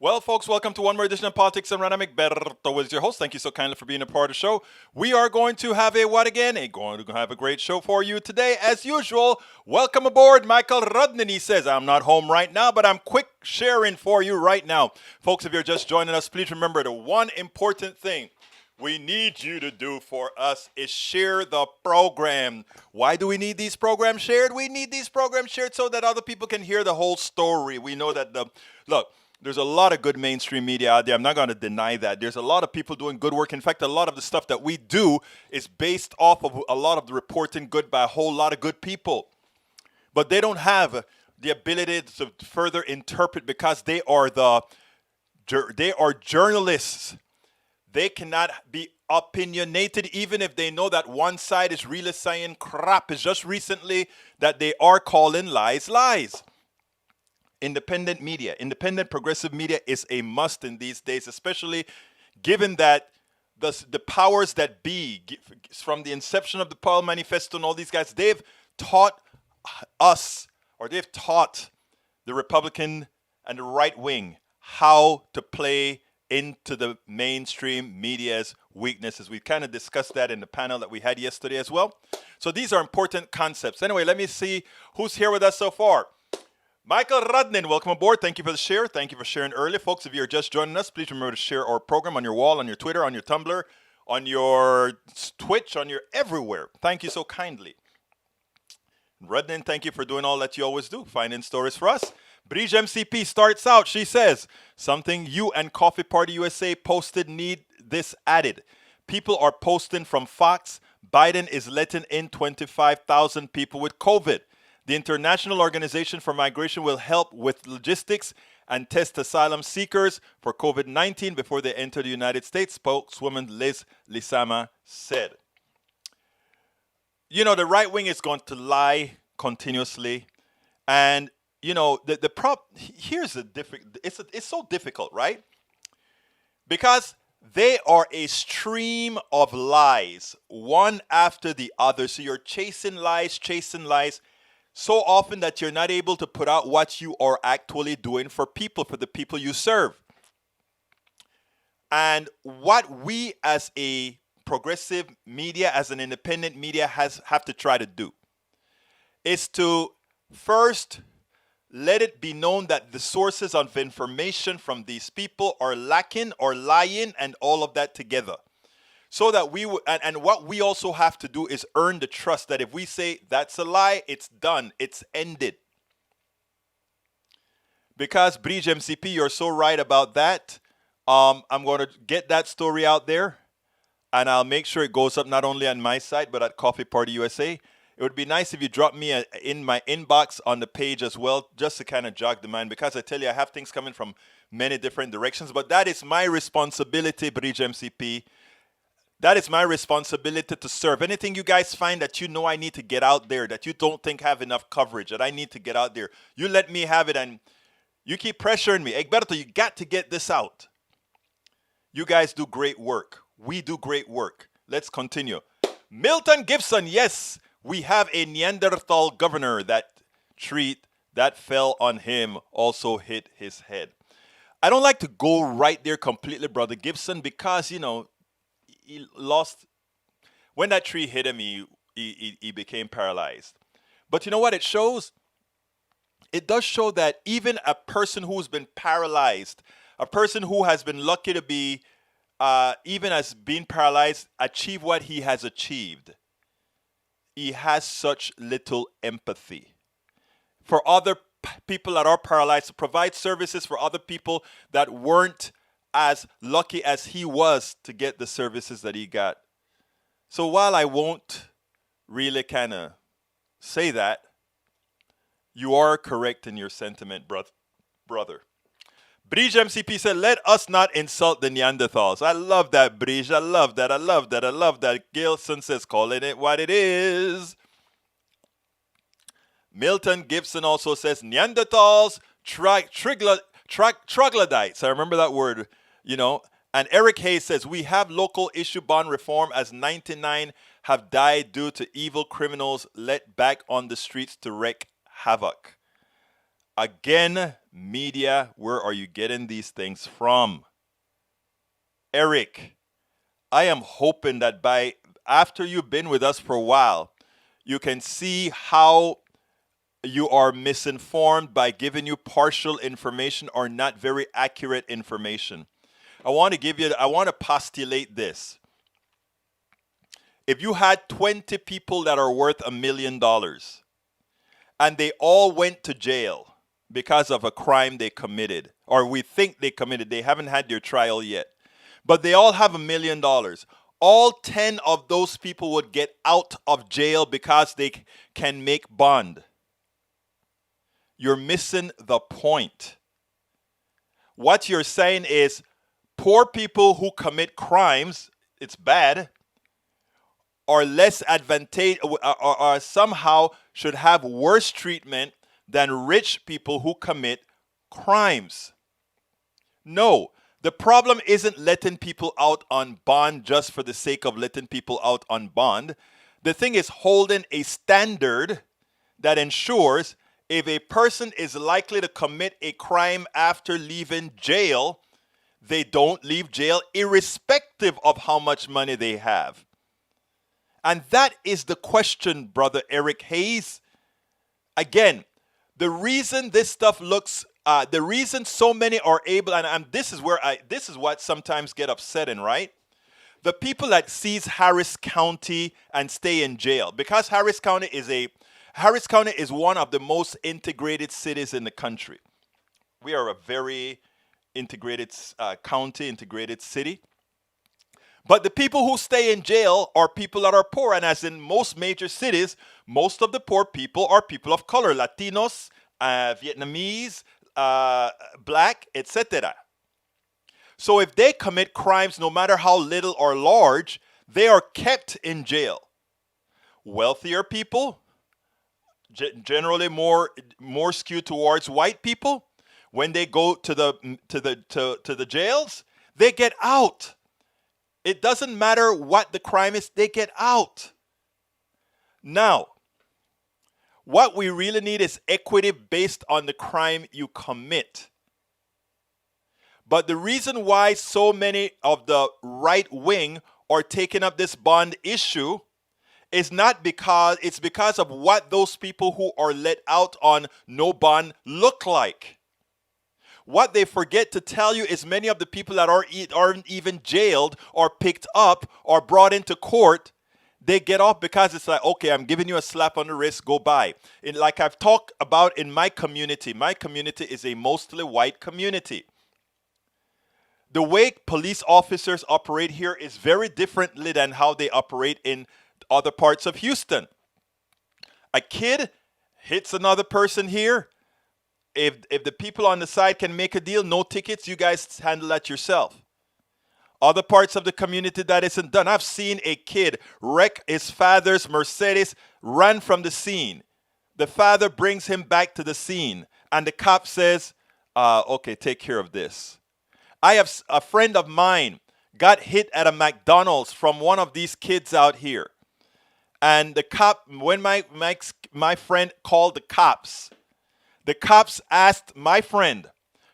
Well, folks, welcome to one more edition of Politics and Random. Berto is your host. Thank you so kindly for being a part of the show. We are going to have a what again? Going to have a great show for you today, as usual. Welcome aboard, Michael Rudnin. He says, I'm not home right now, but I'm quick sharing for you right now. Folks, if you're just joining us, please remember the one important thing we need you to do for us is share the program. Why do we need these programs shared? We need these programs shared so that other people can hear the whole story. We know that there's a lot of good mainstream media out there. I'm not going to deny that. There's a lot of people doing good work. In fact, a lot of the stuff that we do is based off of a lot of the reporting good by a whole lot of good people. But they don't have the ability to further interpret because they are journalists. They cannot be opinionated even if they know that one side is really saying crap. It's just recently that they are calling lies lies. Independent media, independent progressive media is a must in these days, especially given that the powers that be, from the inception of the Pearl Manifesto and all these guys, they've taught us, or they've taught the Republican and the right wing how to play into the mainstream media's weaknesses. We kind of discussed that in the panel that we had yesterday as well. So these are important concepts. Anyway, let me see who's here with us so far. Michael Rudnin, welcome aboard. Thank you for the share. Thank you for sharing early. Folks, if you're just joining us, please remember to share our program on your wall, on your Twitter, on your Tumblr, on your Twitch, on your everywhere. Thank you so kindly. Rudnin, thank you for doing all that you always do, finding stories for us. Brige MCP starts out. She says, something you and Coffee Party USA posted need this added. People are posting from Fox. Biden is letting in 25,000 people with COVID. The International Organization for Migration will help with logistics and test asylum seekers for COVID-19 before they enter the United States, spokeswoman Liz Lisama said. You know, the right wing is going to lie continuously. And, you know, here's the difficult, it's so difficult, right? Because they are a stream of lies, one after the other. So you're chasing lies, so often that you're not able to put out what you are actually doing for people, for the people you serve. And what we as a progressive media, as an independent media, have to try to do is to first let it be known that the sources of information from these people are lacking or lying and all of that together. So that we would, and what we also have to do is earn the trust that if we say that's a lie, it's done, it's ended. Because Brige MCP, you're so right about that. I'm going to get that story out there, and I'll make sure it goes up not only on my site but at Coffee Party USA. It would be nice if you drop me in my inbox on the page as well, just to kind of jog the mind. Because I tell you, I have things coming from many different directions, but that is my responsibility, Brige MCP. That is my responsibility to serve. Anything you guys find that you know I need to get out there, that you don't think have enough coverage, that I need to get out there, you let me have it, and you keep pressuring me. Egberto, you got to get this out. You guys do great work. We do great work. Let's continue. Milton Gibson, yes, we have a Neanderthal governor. That treat that fell on him also hit his head. I don't like to go right there completely, Brother Gibson, because, you know, he lost, when that tree hit him, he became paralyzed. But you know what it shows? It does show that even a person who's been paralyzed, a person who has been lucky to be, even as being paralyzed, achieve what he has achieved, he has such little empathy for other people that are paralyzed, to provide services for other people that weren't as lucky as he was to get the services that he got. So while I won't really kind of say that, you are correct in your sentiment, brother. Brige MCP said, let us not insult the Neanderthals. I love that, Brige. I love that. I love that. I love that. Gilson says, calling it what it is. Milton Gibson also says, Neanderthals, troglodytes. I remember that word. You know, and Eric Hayes says, we have local issue bond reform as 99 have died due to evil criminals let back on the streets to wreak havoc. Again, Media, where are you getting these things from? Eric, I am hoping that by after you've been with us for a while, you can see how you are misinformed by giving you partial information or not very accurate information. I want to postulate this. If you had 20 people that are worth $1 million and they all went to jail because of a crime they committed, or we think they committed, they haven't had their trial yet, but they all have $1 million, all 10 of those people would get out of jail because they can make bond. You're missing the point. What you're saying is poor people who commit crimes, it's bad, are less advantageous, or somehow should have worse treatment than rich people who commit crimes. No, the problem isn't letting people out on bond just for the sake of letting people out on bond. The thing is holding a standard that ensures if a person is likely to commit a crime after leaving jail, they don't leave jail irrespective of how much money they have. And that is the question, Brother Eric Hayes. Again, the reason this stuff looks, the reason so many are able, and this is what sometimes get upsetting, right? The people that seize Harris County and stay in jail, because Harris County is one of the most integrated cities in the country. We are a very integrated county, integrated city. But the people who stay in jail are people that are poor. And as in most major cities, most of the poor people are people of color, Latinos, Vietnamese, black, etc. So if they commit crimes, no matter how little or large, they are kept in jail. Wealthier people, generally more skewed towards white people, when they go to the jails, they get out. It doesn't matter what the crime is, they get out. Now, what we really need is equity based on the crime you commit. But the reason why so many of the right wing are taking up this bond issue is it's because of what those people who are let out on no bond look like. What they forget to tell you is many of the people that aren't even jailed or picked up or brought into court, they get off because it's like, okay, I'm giving you a slap on the wrist, go by. Like I've talked about in my community is a mostly white community. The way police officers operate here is very differently than how they operate in other parts of Houston. A kid hits another person here. If the people on the side can make a deal, no tickets, you guys handle that yourself. Other parts of the community that isn't done. I've seen a kid wreck his father's Mercedes, run from the scene. The father brings him back to the scene, and the cop says, okay, take care of this. I have a friend of mine got hit at a McDonald's from one of these kids out here. And the cop, when my friend called the cops asked my friend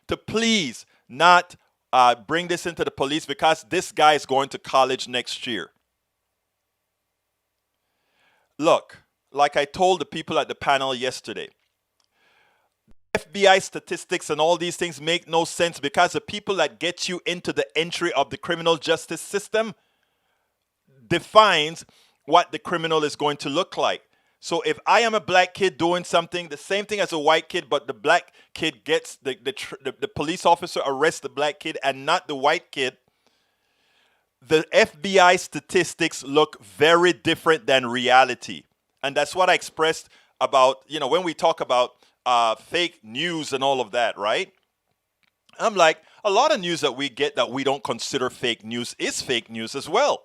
to please not bring this into the police because this guy is going to college next year. Look, like I told the people at the panel yesterday, FBI statistics and all these things make no sense because the people that get you into the entry of the criminal justice system defines what the criminal is going to look like. So if I am a black kid doing something, the same thing as a white kid, but the black kid gets, the police officer arrests the black kid and not the white kid, the FBI statistics look very different than reality. And that's what I expressed about, when we talk about fake news and all of that, right? I'm like, a lot of news that we get that we don't consider fake news is fake news as well.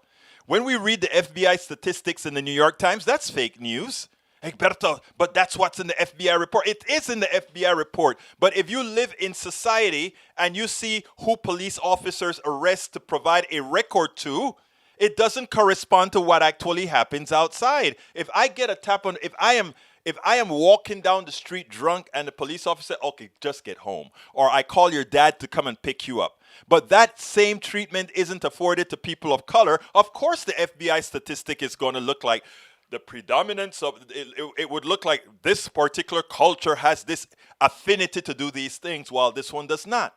When we read the FBI statistics in the New York Times, that's fake news. Egberto, but that's what's in the FBI report. It is in the FBI report. But if you live in society and you see who police officers arrest to provide a record to, it doesn't correspond to what actually happens outside. If I get a tap on, if I am If I am walking down the street drunk and the police officer, okay, just get home. Or I call your dad to come and pick you up. But that same treatment isn't afforded to people of color. Of course, the FBI statistic is going to look like the predominance of it would look like this particular culture has this affinity to do these things while this one does not.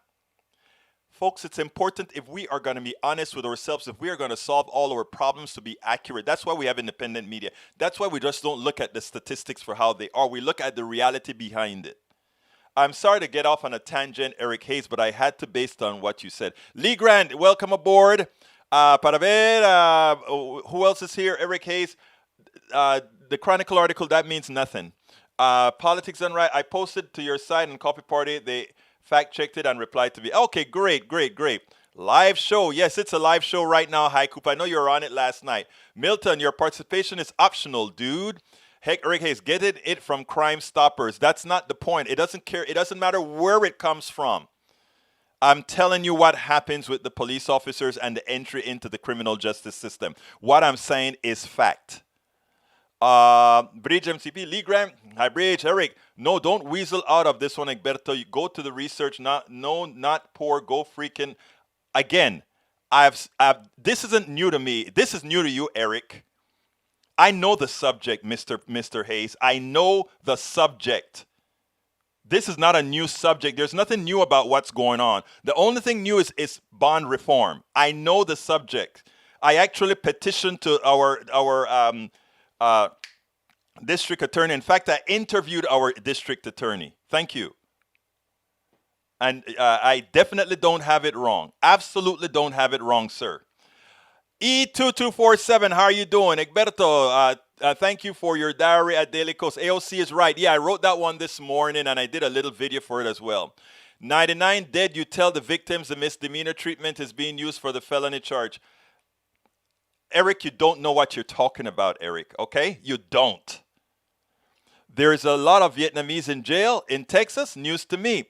Folks, it's important if we are going to be honest with ourselves, if we are going to solve all our problems to be accurate. That's why we have independent media. That's why we just don't look at the statistics for how they are. We look at the reality behind it. I'm sorry to get off on a tangent, Eric Hayes, but I had to based on what you said. Lee Grant, welcome aboard. Para ver, who else is here? Eric Hayes. The Chronicle article, that means nothing. Politics Done Right, I posted to your site and Coffee Party. They fact-checked it and replied to me. Okay, great. Live show. Yes, it's a live show right now. Hi, Coop. I know you were on it last night. Milton, your participation is optional, dude. Heck, Rick Hayes, get it from Crime Stoppers. That's not the point. It doesn't care. It doesn't matter where it comes from. I'm telling you what happens with the police officers and the entry into the criminal justice system. What I'm saying is fact. Bridge MCP, Lee Graham, hi Bridge, Eric. No, don't weasel out of this one, Egberto. You go to the research. Not poor. Go freaking. Again, this isn't new to me. This is new to you, Eric. I know the subject, Mr. Hayes. I know the subject. This is not a new subject. There's nothing new about what's going on. The only thing new is bond reform. I know the subject. I actually petitioned to our district attorney. In fact, I interviewed our district attorney. Thank you. And I definitely don't have it wrong. Absolutely don't have it wrong, sir. E2247, how are you doing? Egberto, thank you for your diary at Daily Coast. AOC is right. Yeah, I wrote that one this morning, and I did a little video for it as well. 99 dead, you tell the victims the misdemeanor treatment is being used for the felony charge. Eric, you don't know what you're talking about, Eric, okay? You don't. There's a lot of Vietnamese in jail in Texas. News to me.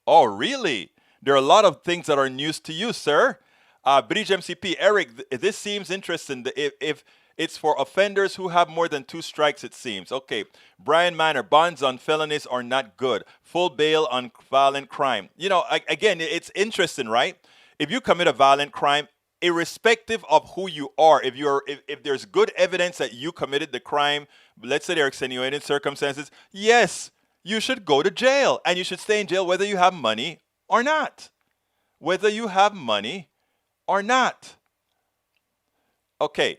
Oh, really? There are a lot of things that are news to you, sir. Bridge MCP, Eric, this seems interesting. If it's for offenders who have more than 2 strikes, it seems. Okay. Brian Manor, bonds on felonies are not good. Full bail on violent crime. You know, again, it's interesting, right? If you commit a violent crime, irrespective of who you are, if there's good evidence that you committed the crime, let's say there are extenuating circumstances, yes, you should go to jail, and you should stay in jail whether you have money or not. Whether you have money or not. Okay.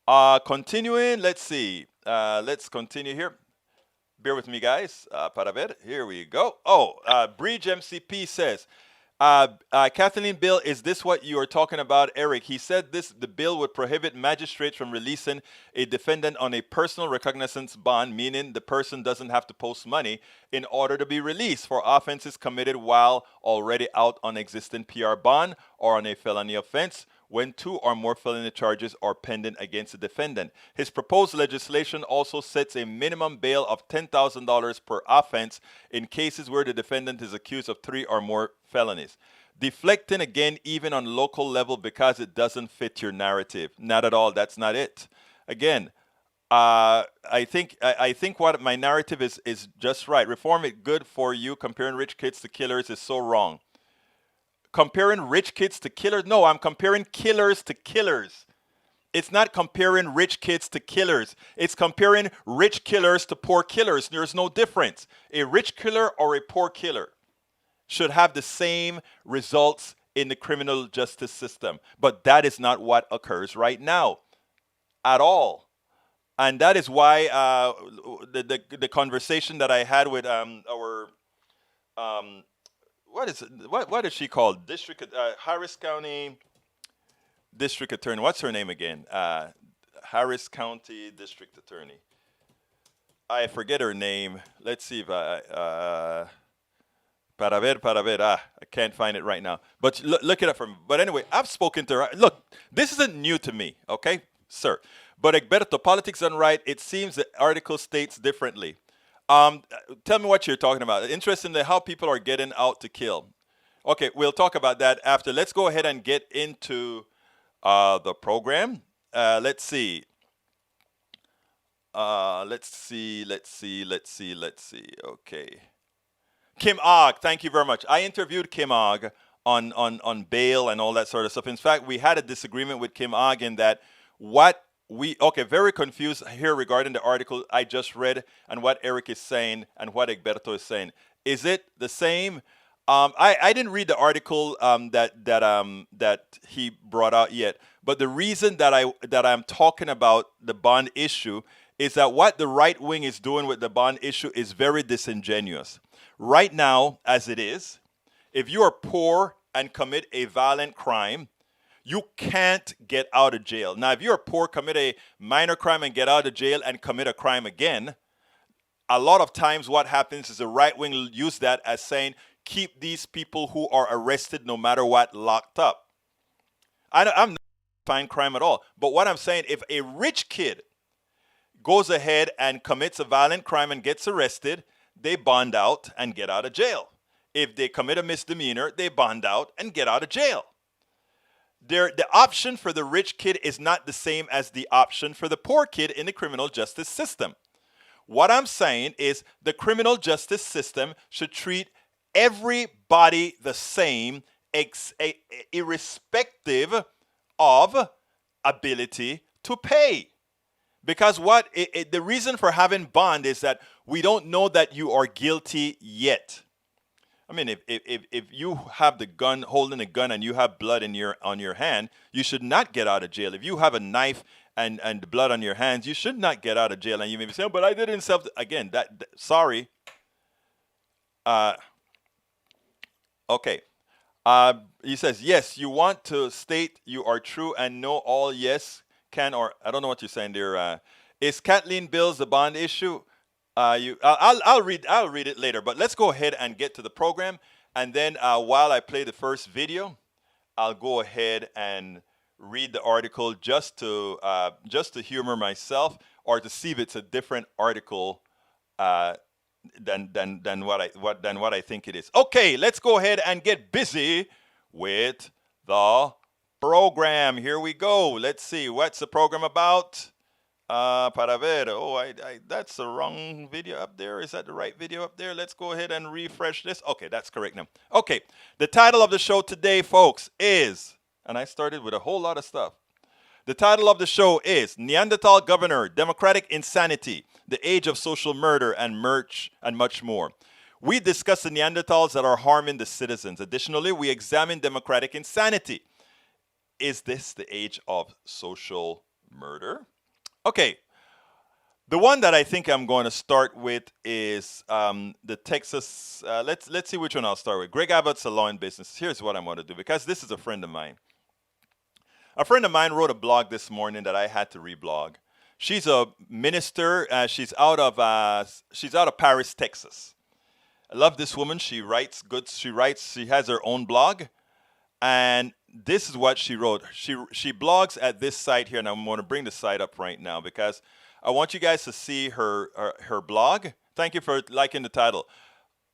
Continuing, let's see. Let's continue here. Bear with me, guys. Para ver. Here we go. Oh, Bridge MCP says, Kathleen Bill, is this what you are talking about, Eric? He said the bill would prohibit magistrates from releasing a defendant on a personal recognizance bond, meaning the person doesn't have to post money in order to be released for offenses committed while already out on existing PR bond or on a felony offense when 2 or more felony charges are pending against the defendant. His proposed legislation also sets a minimum bail of $10,000 per offense in cases where the defendant is accused of 3 or more felonies. Deflecting again even on local level because it doesn't fit your narrative. Not at all. That's not it. Again, I think what my narrative is just right. Reform it good for you. Comparing rich kids to killers is so wrong. Comparing rich kids to killers? No, I'm comparing killers to killers. It's not comparing rich kids to killers. It's comparing rich killers to poor killers. There's no difference. A rich killer or a poor killer should have the same results in the criminal justice system. But that is not what occurs right now at all. And that is why the conversation that I had with our what is she called? Harris County District Attorney. What's her name again? Harris County District Attorney. I forget her name. Let's see if I can't find it right now. But look it up for me. But anyway, I've spoken to her. Look, this isn't new to me, okay, sir. But Egberto, Politics Done Right, it seems the article states differently. Tell me what you're talking about. Interestingly, how people are getting out to kill. Okay, we'll talk about that after. Let's go ahead and get into the program. Let's see. Let's see. Okay. Kim Og, thank you very much. I interviewed Kim Og on bail and all that sort of stuff. In fact, we had a disagreement with Kim Og in that very confused here regarding the article I just read and what Eric is saying and what Egberto is saying. Is it the same? I didn't read the article that he brought out yet, but the reason that I'm talking about the bond issue is that what the right wing is doing with the bond issue is very disingenuous. Right now, as it is, if you are poor and commit a violent crime, you can't get out of jail. Now, if you're poor, commit a minor crime and get out of jail and commit a crime again, a lot of times what happens is the right wing will use that as saying, keep these people who are arrested no matter what locked up. I'm not fine crime at all. But what I'm saying, if a rich kid goes ahead and commits a violent crime and gets arrested, they bond out and get out of jail. If they commit a misdemeanor, they bond out and get out of jail. The option for the rich kid is not the same as the option for the poor kid in the criminal justice system. What I'm saying is the criminal justice system should treat everybody the same, irrespective of ability to pay. Because the reason for having bond is that we don't know that you are guilty yet. I mean, if you have the gun, holding a gun, and you have blood on your hand, you should not get out of jail. If you have a knife and blood on your hands, you should not get out of jail. And you may be saying, "But I did it in self." Again, sorry. Okay. He says, "Yes, you want to state you are true and know all. Yes, can or I don't know what you're saying there. Is Kathleen Bills the bond issue?" I'll read it later, but let's go ahead and get to the program, and then while I play the first video, I'll go ahead and read the article just to humor myself or to see if it's a different article than what I think it is. Okay, let's go ahead and get busy with the program. Here we go. Let's see, what's the program about? Para ver. Oh, that's the wrong video up there. Is that the right video up there? Let's go ahead and refresh this. Okay, that's correct now. Okay, the title of the show today, folks, is, and I started with a whole lot of stuff. The title of the show is Neanderthal Governor, Democratic Insanity, the Age of Social Murder, and much more. We discuss the Neanderthals that are harming the citizens. Additionally, we examine democratic insanity. Is this the age of social murder? Okay, the one that I think I'm going to start with is the Texas. Let's see which one I'll start with. Greg Abbott's a law and business. Here's what I'm going to do, because this is a friend of mine. A friend of mine wrote a blog this morning that I had to reblog. She's a minister. She's out of Paris, Texas. I love this woman. She writes good. She has her own blog, and this is what she wrote. She blogs at this site here, and I'm going to bring the site up right now because I want you guys to see her blog. Thank you for liking the title.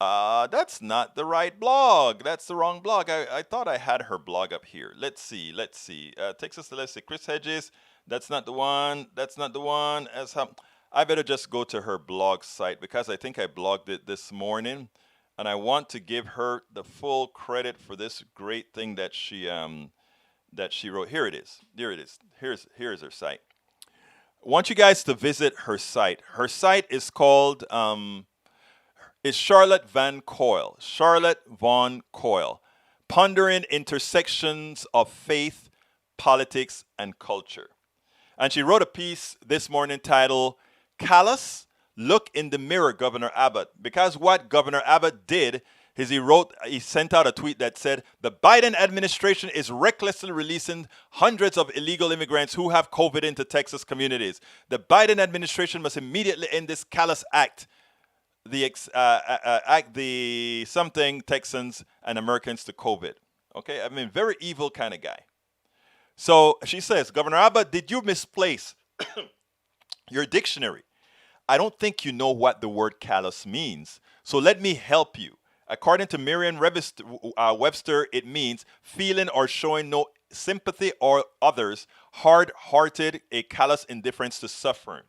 That's not the right blog. That's the wrong blog. I thought I had her blog up here. Let's see. Texas, let's see. Chris Hedges. That's not the one. I better just go to her blog site because I think I blogged it this morning. And I want to give her the full credit for this great thing that she wrote. Here it is. Here's her site. I want you guys to visit her site. Her site is called is Charlotte Van Coyle. Charlotte Von Coyle, Pondering Intersections of Faith, Politics, and Culture. And she wrote a piece this morning titled "Callous? Look in the mirror, Governor Abbott." Because what Governor Abbott did is he sent out a tweet that said, "The Biden administration is recklessly releasing hundreds of illegal immigrants who have COVID into Texas communities. The Biden administration must immediately end this callous act. Something Texans and Americans to COVID." Okay, I mean, very evil kind of guy. So she says, "Governor Abbott, did you misplace your dictionary? I don't think you know what the word callous means. So let me help you. According to Merriam-Webster, it means feeling or showing no sympathy or others, hard-hearted, a callous indifference to suffering.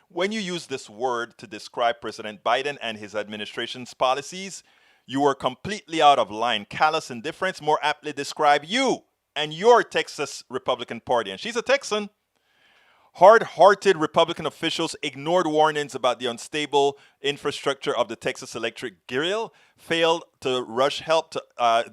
When you use this word to describe President Biden and his administration's policies, you are completely out of line. Callous indifference more aptly describe you and your Texas Republican Party. And she's a Texan. Hard-hearted Republican officials ignored warnings about the unstable infrastructure of the Texas Electric Grill, failed to rush help to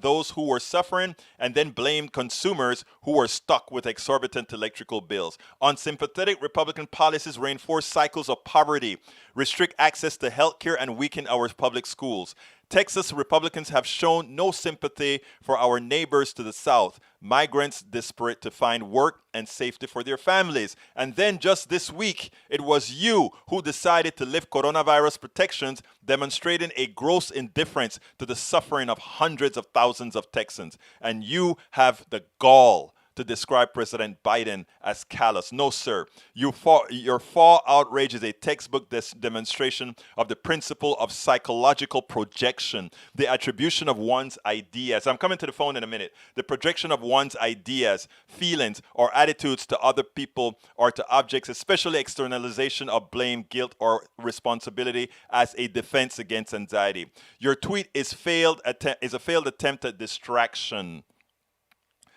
those who were suffering, and then blamed consumers who were stuck with exorbitant electrical bills. Unsympathetic Republican policies reinforce cycles of poverty, restrict access to health care, and weaken our public schools. Texas Republicans have shown no sympathy for our neighbors to the south, migrants desperate to find work and safety for their families. And then just this week, it was you who decided to lift coronavirus protections, demonstrating a gross indifference to the suffering of hundreds of thousands of Texans. And you have the gall to describe President Biden as callous. No, sir. Your fall outrage is a textbook demonstration of the principle of psychological projection, the attribution of one's ideas. I'm coming to the phone in a minute. The projection of one's ideas, feelings, or attitudes to other people or to objects, especially externalization of blame, guilt, or responsibility as a defense against anxiety. Your tweet is a failed attempt at distraction,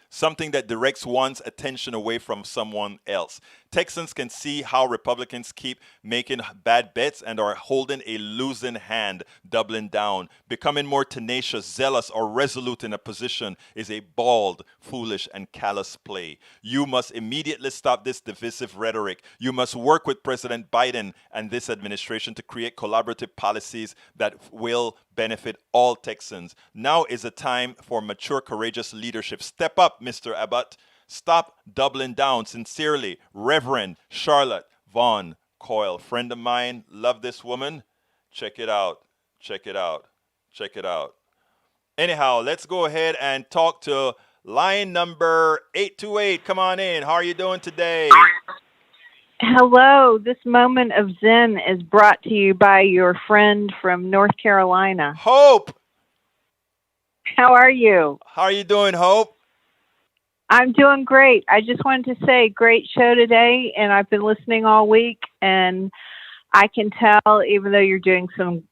something that directs one's attention away from someone else. Texans can see how Republicans keep making bad bets and are holding a losing hand, doubling down. Becoming more tenacious, zealous, or resolute in a position is a bald, foolish, and callous play. You must immediately stop this divisive rhetoric. You must work with President Biden and this administration to create collaborative policies that will benefit all Texans. Now is a time for mature, courageous leadership. Step up, Mr. Abbott. Stop doubling down. Sincerely, Reverend Charlotte Vaughn Coyle. Friend of mine, love this woman. Check it out. Check it out. Check it out. Anyhow, let's go ahead and talk to line number 828. Come on in. How are you doing today? Hello. This moment of Zen is brought to you by your friend from North Carolina. Hope. How are you? How are you doing, Hope? I'm doing great. I just wanted to say great show today, and I've been listening all week, and I can tell, even though you're doing some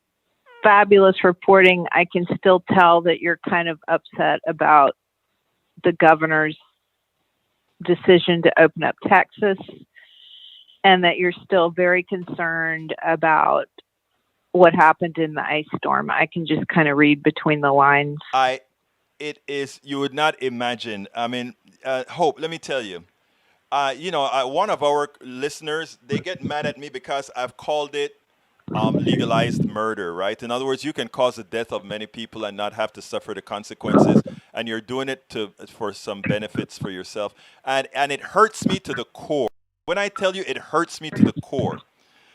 fabulous reporting, I can still tell that you're kind of upset about the governor's decision to open up Texas, and that you're still very concerned about what happened in the ice storm. I can just kind of read between the lines. It is, you would not imagine. I mean, Hope, let me tell you. One of our listeners, they get mad at me because I've called it legalized murder, right? In other words, you can cause the death of many people and not have to suffer the consequences, and you're doing it for some benefits for yourself. And it hurts me to the core. When I tell you it hurts me to the core,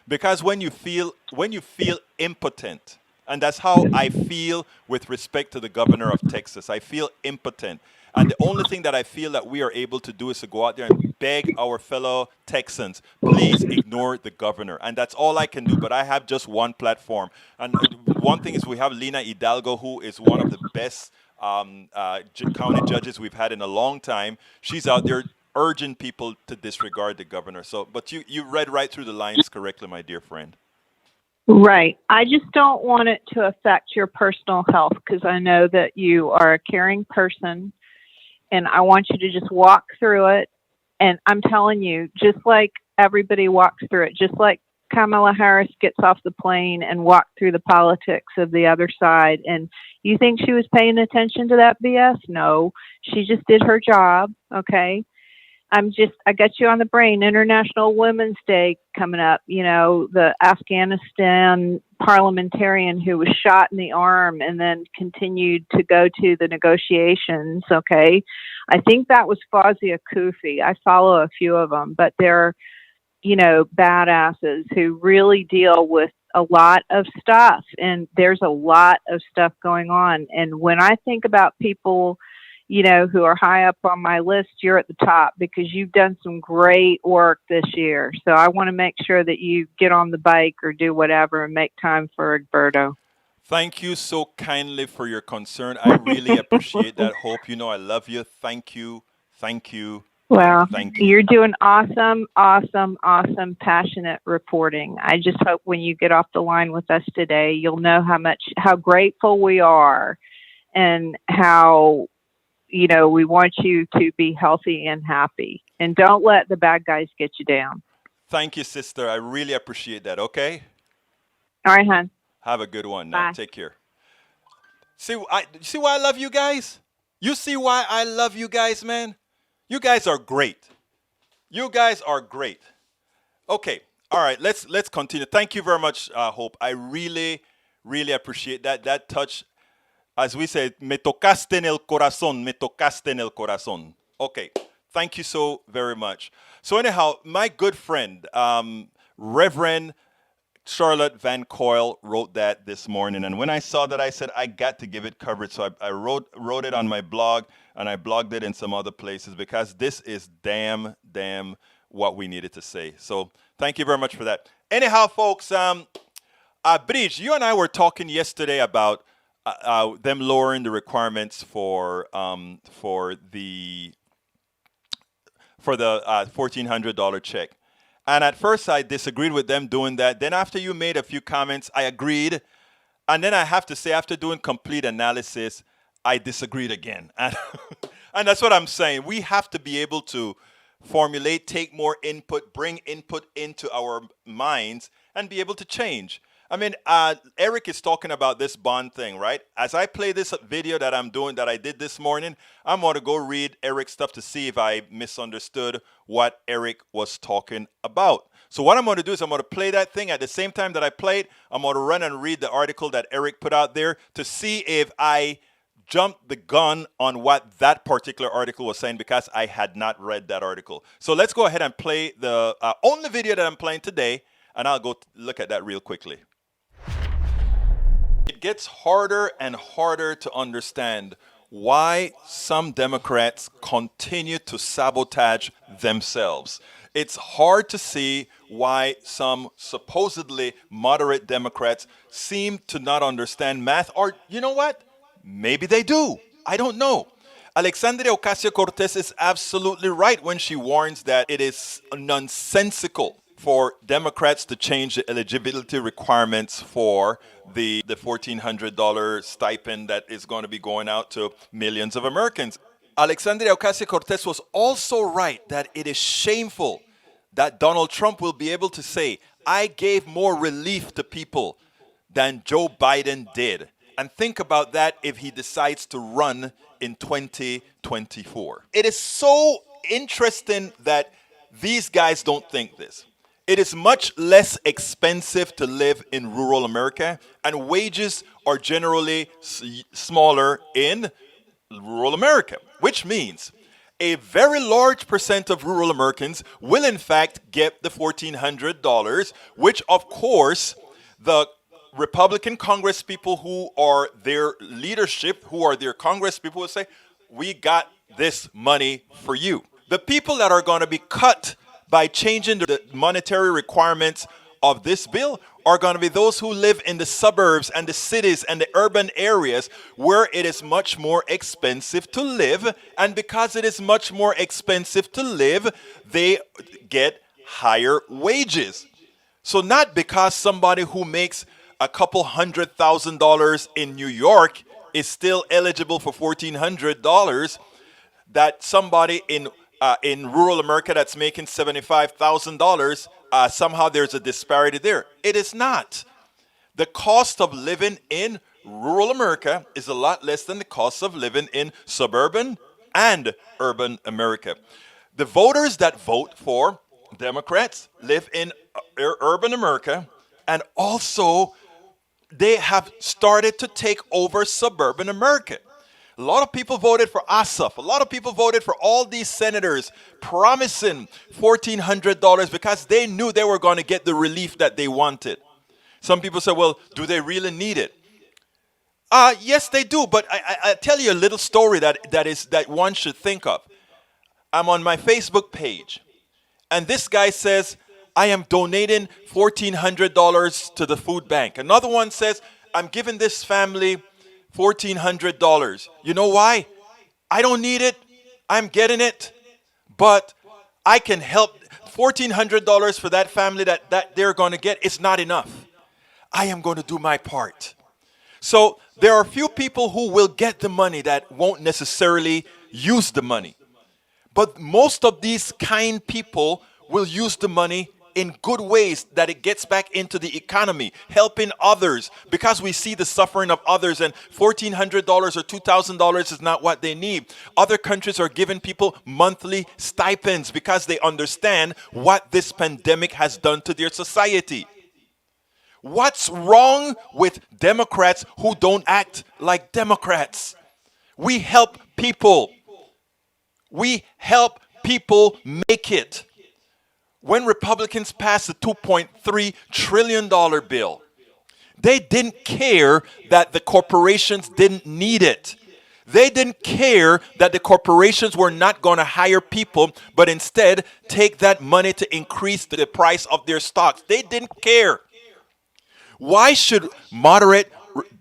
because when you feel impotent, and that's how I feel with respect to the governor of Texas. I feel impotent. And the only thing that I feel that we are able to do is to go out there and beg our fellow Texans, please ignore the governor. And that's all I can do. But I have just one platform. And one thing is we have Lina Hidalgo, who is one of the best county judges we've had in a long time. She's out there urging people to disregard the governor. But you read right through the lines correctly, my dear friend. Right. I just don't want it to affect your personal health, because I know that you are a caring person, and I want you to just walk through it. And I'm telling you, just like everybody walks through it, just like Kamala Harris gets off the plane and walked through the politics of the other side. And you think she was paying attention to that BS? No, she just did her job. Okay. I got you on the brain. International Women's Day coming up. You know, the Afghanistan parliamentarian who was shot in the arm and then continued to go to the negotiations. Okay. I think that was Fawzia Koofi. I follow a few of them, but they're, badasses who really deal with a lot of stuff. And there's a lot of stuff going on. And when I think about people, who are high up on my list, you're at the top because you've done some great work this year. So I want to make sure that you get on the bike or do whatever and make time for Egberto. Thank you so kindly for your concern. I really appreciate that, Hope. I love you. Thank you. Thank you. Well, Thank you. you're doing awesome, awesome, awesome, passionate reporting. I just hope when you get off the line with us today, you'll know how grateful we are and how, we want you to be healthy and happy. And don't let the bad guys get you down. Thank you, sister. I really appreciate that. Okay. All right, hon. Have a good one now. Bye. Take care. See why I love you guys? You see why I love you guys, man? You guys are great. You guys are great. Okay. All right. Let's continue. Thank you very much, Hope. I really, really appreciate that. That touch, as we say, me tocaste en el corazón, me tocaste en el corazón. Okay. Thank you so very much. So anyhow, my good friend, Reverend Charlotte Van Coyle wrote that this morning, and when I saw that, I said I got to give it coverage. So I wrote it on my blog, and I blogged it in some other places because this is damn what we needed to say. So thank you very much for that. Anyhow, folks, Bridge, you and I were talking yesterday about them lowering the requirements for the $1,400 check. And at first, I disagreed with them doing that. Then, after you made a few comments, I agreed. And then I have to say, after doing complete analysis, I disagreed again. And that's what I'm saying. We have to be able to formulate, take more input, bring input into our minds, and be able to change. I mean, Eric is talking about this bond thing, right? As I play this video that I'm doing, that I did this morning, I'm going to go read Eric's stuff to see if I misunderstood what Eric was talking about. So what I'm going to do is I'm going to play that thing. At the same time that I play it, I'm going to run and read the article that Eric put out there to see if I jumped the gun on what that particular article was saying, because I had not read that article. So let's go ahead and play the only video that I'm playing today, and I'll go look at that real quickly. It gets harder and harder to understand why some Democrats continue to sabotage themselves. It's hard to see why some supposedly moderate Democrats seem to not understand math, or you know what? Maybe they do. I don't know. Alexandria Ocasio-Cortez is absolutely right when she warns that it is nonsensical for Democrats to change the eligibility requirements for the $1,400 stipend that is going to be going out to millions of Americans. Alexandria Ocasio-Cortez was also right that it is shameful that Donald Trump will be able to say, I gave more relief to people than Joe Biden did. And think about that if he decides to run in 2024. It is so interesting that these guys don't think this. It is much less expensive to live in rural America, and wages are generally smaller in rural America, which means a very large percent of rural Americans will in fact get the $1,400, which of course the Republican Congress people who are their leadership, who are their Congress people will say, we got this money for you. The people that are going to be cut by changing the monetary requirements of this bill are going to be those who live in the suburbs and the cities and the urban areas where it is much more expensive to live. And because it is much more expensive to live, they get higher wages. So not because somebody who makes a couple $100,000 in New York is still eligible for $1,400, that somebody in rural America that's making $75,000, somehow there's a disparity there. It is not. The cost of living in rural America is a lot less than the cost of living in suburban and urban America. The voters that vote for Democrats live in urban America, and also they have started to take over suburban America. A lot of people voted for Ossoff. A lot of people voted for all these senators promising $1,400 because they knew they were going to get the relief that they wanted. Some people say, well, do they really need it? Yes, they do. But I tell you a little story that one should think of. I'm on my Facebook page, and this guy says, I am donating $1,400 to the food bank. Another one says, I'm giving this family $1,400. You know why? I don't need it. I'm getting it. but I can help. $1,400 for that family that they're going to get is not enough. I am going to do my part. So there are few people who will get the money that won't necessarily use the money. But most of these kind people will use the money in good ways that it gets back into the economy, helping others because we see the suffering of others, and $1,400 or $2,000 is not what they need. Other countries are giving people monthly stipends because they understand what this pandemic has done to their society. What's wrong with Democrats who don't act like Democrats? We help people. We help people make it. When Republicans passed the $2.3 trillion bill, they didn't care that the corporations didn't need it. They didn't care that the corporations were not going to hire people, but instead take that money to increase the price of their stocks. They didn't care. Why should moderate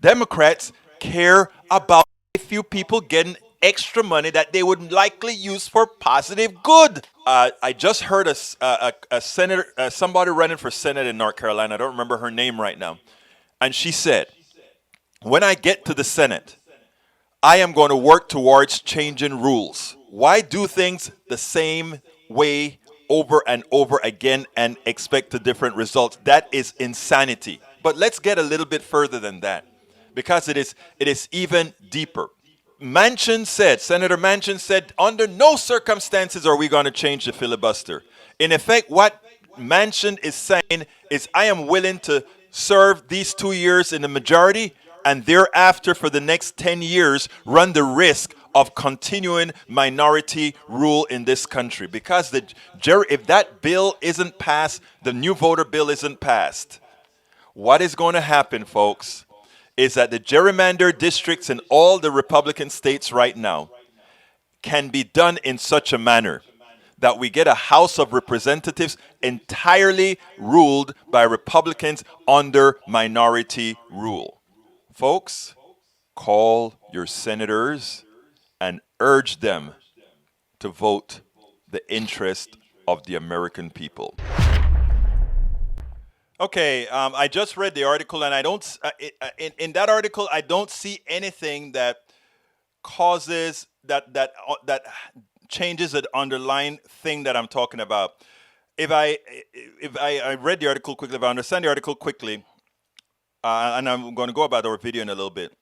Democrats care about a few people getting extra money that they would likely use for positive good? I just heard a senator, somebody running for Senate in North Carolina. I don't remember her name right now. And she said, when I get to the Senate, I am going to work towards changing rules. Why do things the same way over and over again and expect a different result? That is insanity. But let's get a little bit further than that, because it is even deeper. Senator Manchin said, under no circumstances are we going to change the filibuster. In effect, what Manchin is saying is, I am willing to serve these 2 years in the majority, and thereafter for the next 10 years run the risk of continuing minority rule in this country. Because if that bill isn't passed, the new voter bill isn't passed, what is going to happen, folks, is that the gerrymandered districts in all the Republican states right now can be done in such a manner that we get a House of Representatives entirely ruled by Republicans under minority rule. Folks, call your senators and urge them to vote the interest of the American people. Okay, I just read the article, and I don't. In that article, I don't see anything that causes that changes the underlying thing that I'm talking about. If I read the article quickly, if I understand the article quickly, and I'm going to go about our video in a little bit.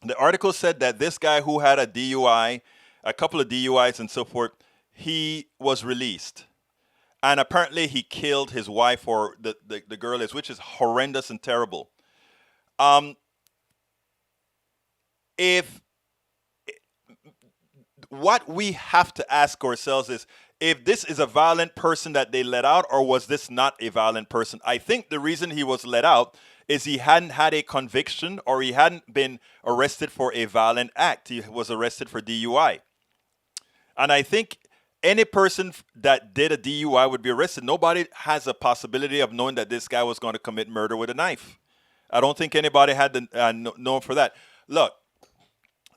The article said that this guy who had a DUI, a couple of DUIs and so forth, he was released. And apparently he killed his wife, or the girl is, which is horrendous and terrible. If what we have to ask ourselves is, if this is a violent person that they let out, or was this not a violent person? I think the reason he was let out is he hadn't had a conviction, or he hadn't been arrested for a violent act. He was arrested for DUI. And I think any person that did a DUI would be arrested. Nobody has a possibility of knowing that this guy was going to commit murder with a knife. I don't think anybody had known for that. Look,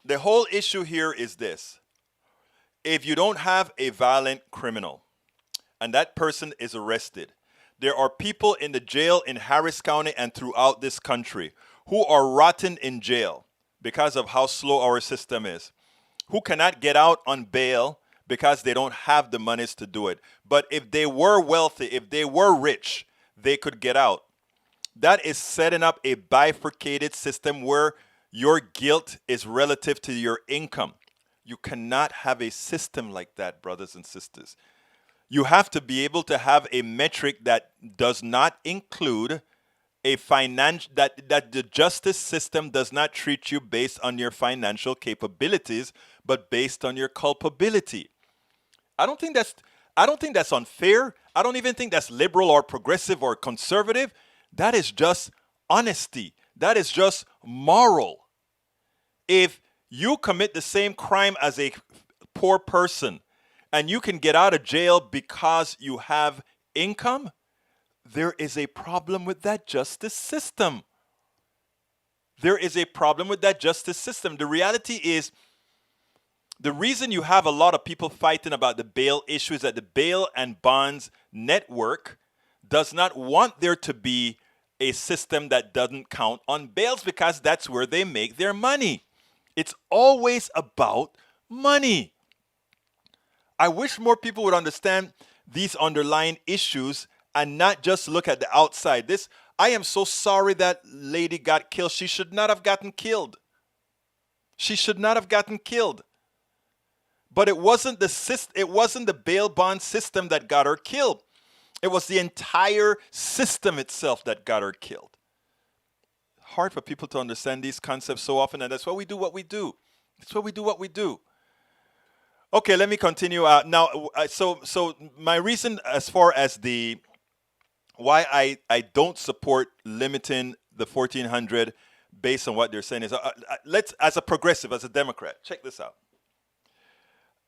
the whole issue here is this. If you don't have a violent criminal and that person is arrested, there are people in the jail in Harris County and throughout this country who are rotting in jail because of how slow our system is, who cannot get out on bail because they don't have the monies to do it. But if they were wealthy, if they were rich, they could get out. That is setting up a bifurcated system where your guilt is relative to your income. You cannot have a system like that, brothers and sisters. You have to be able to have a metric that does not include a that the justice system does not treat you based on your financial capabilities, but based on your culpability. I don't think that's unfair. I don't even think that's liberal or progressive or conservative. That is just honesty. That is just moral. If you commit the same crime as a poor person and you can get out of jail because you have income, there is a problem with that justice system. There is a problem with that justice system. The reality is, The reason you have a lot of people fighting about the bail issue is that the bail and bonds network does not want there to be a system that doesn't count on bails because that's where they make their money. It's always about money. I wish more people would understand these underlying issues and not just look at the outside. I am so sorry that lady got killed. She should not have gotten killed. She should not have gotten killed. But it wasn't the bail bond system that got her killed. It was the entire system itself that got her killed. Hard for people to understand these concepts so often, and that's why we do what we do. That's why we do what we do. Okay, let me continue. So my reason as far as why I don't support limiting the 1400 based on what they're saying is let's, as a progressive, as a Democrat, check this out.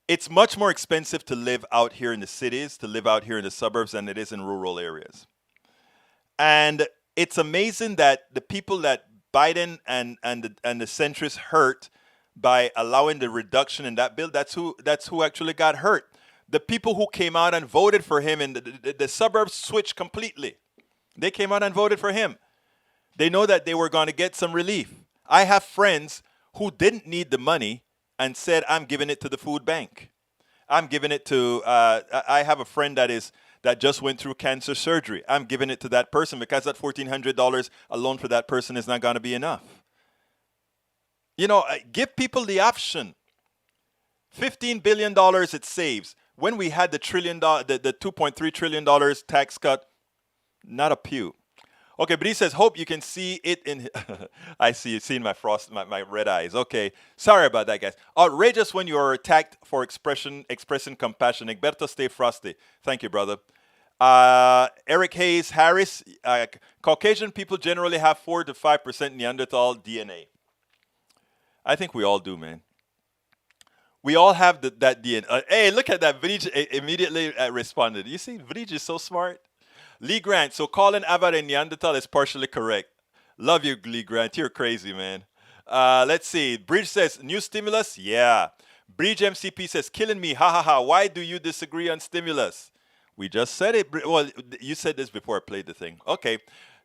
It's much more expensive to live out here in the cities, to live out here in the suburbs than it is in rural areas. And it's amazing that the people that Biden and the centrists hurt by allowing the reduction in that bill, that's who actually got hurt. The people who came out and voted for him in the suburbs switched completely. They came out and voted for him. They know that they were going to get some relief. I have friends who didn't need the money and said, I'm giving it to the food bank. I'm giving it to, I have a friend that just went through cancer surgery. I'm giving it to that person because that $1,400 alone for that person is not going to be enough. You know, give people the option. $15 billion it saves. When we had the $2.3 trillion tax cut, not a pew. Okay, but he says, hope you can see it in... I see you seeing my red eyes. Okay, sorry about that, guys. Outrageous when you are attacked for expressing compassion. Egberto, stay frosty. Thank you, brother. Eric Hayes Harris, Caucasian people generally have 4 to 5% Neanderthal DNA. I think we all do, man. We all have that DNA. Hey, look at that. Vrij immediately responded. You see, Vrij is so smart. Lee Grant, so calling Avad a Neanderthal is partially correct. Love you, Lee Grant. You're crazy, man. Let's see. Bridge says, new stimulus? Yeah. Bridge MCP says, killing me. Ha ha ha. Why do you disagree on stimulus? We just said it. Well, you said this before I played the thing. Okay.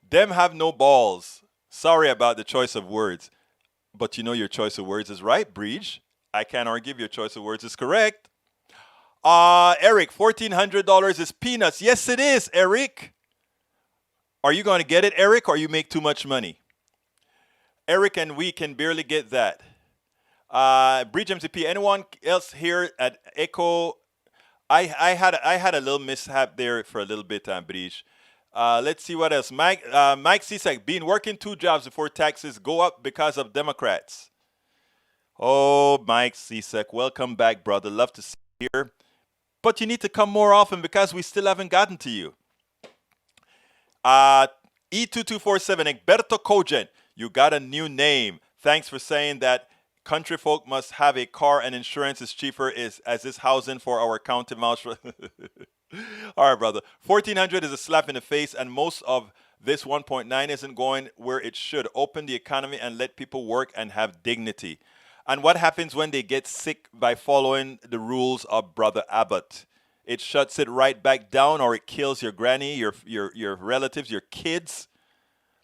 Them have no balls. Sorry about the choice of words. But you know your choice of words is right, Bridge. I can't argue your choice of words is correct. Eric, $1,400 is peanuts. Yes, it is, Eric. Are you going to get it, Eric, or you make too much money? Eric and we can barely get that. Bridge MCP, anyone else here at Echo? I had a little mishap there for a little bit, Bridge. Let's see what else. Mike Cisak, been working 2 jobs before taxes go up because of Democrats. Oh, Mike Cisak, welcome back, brother. Love to see you here. But you need to come more often because we still haven't gotten to you. E2247, Egberto Cogent, you got a new name. Thanks for saying that country folk must have a car and insurance is cheaper as is housing for our county mouse. All right, brother. 1,400 is a slap in the face, and most of this 1.9 isn't going where it should. Open the economy and let people work and have dignity. And what happens when they get sick by following the rules of Brother Abbott? It shuts it right back down, or it kills your granny, your relatives, your kids.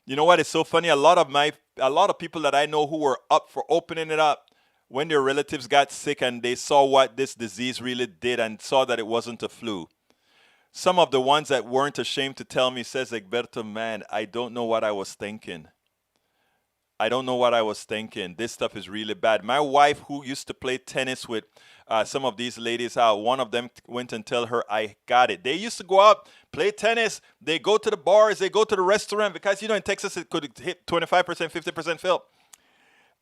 You know what? It's so funny. A lot of people that I know who were up for opening it up when their relatives got sick and they saw what this disease really did and saw that it wasn't a flu. Some of the ones that weren't ashamed to tell me says, Egberto, man, I don't know what I was thinking. I don't know what I was thinking. This stuff is really bad. My wife, who used to play tennis with some of these ladies, one of them went and tell her, I got it. They used to go out, play tennis. They go to the bars. They go to the restaurant because, you know, in Texas, it could hit 25%, 50% fill.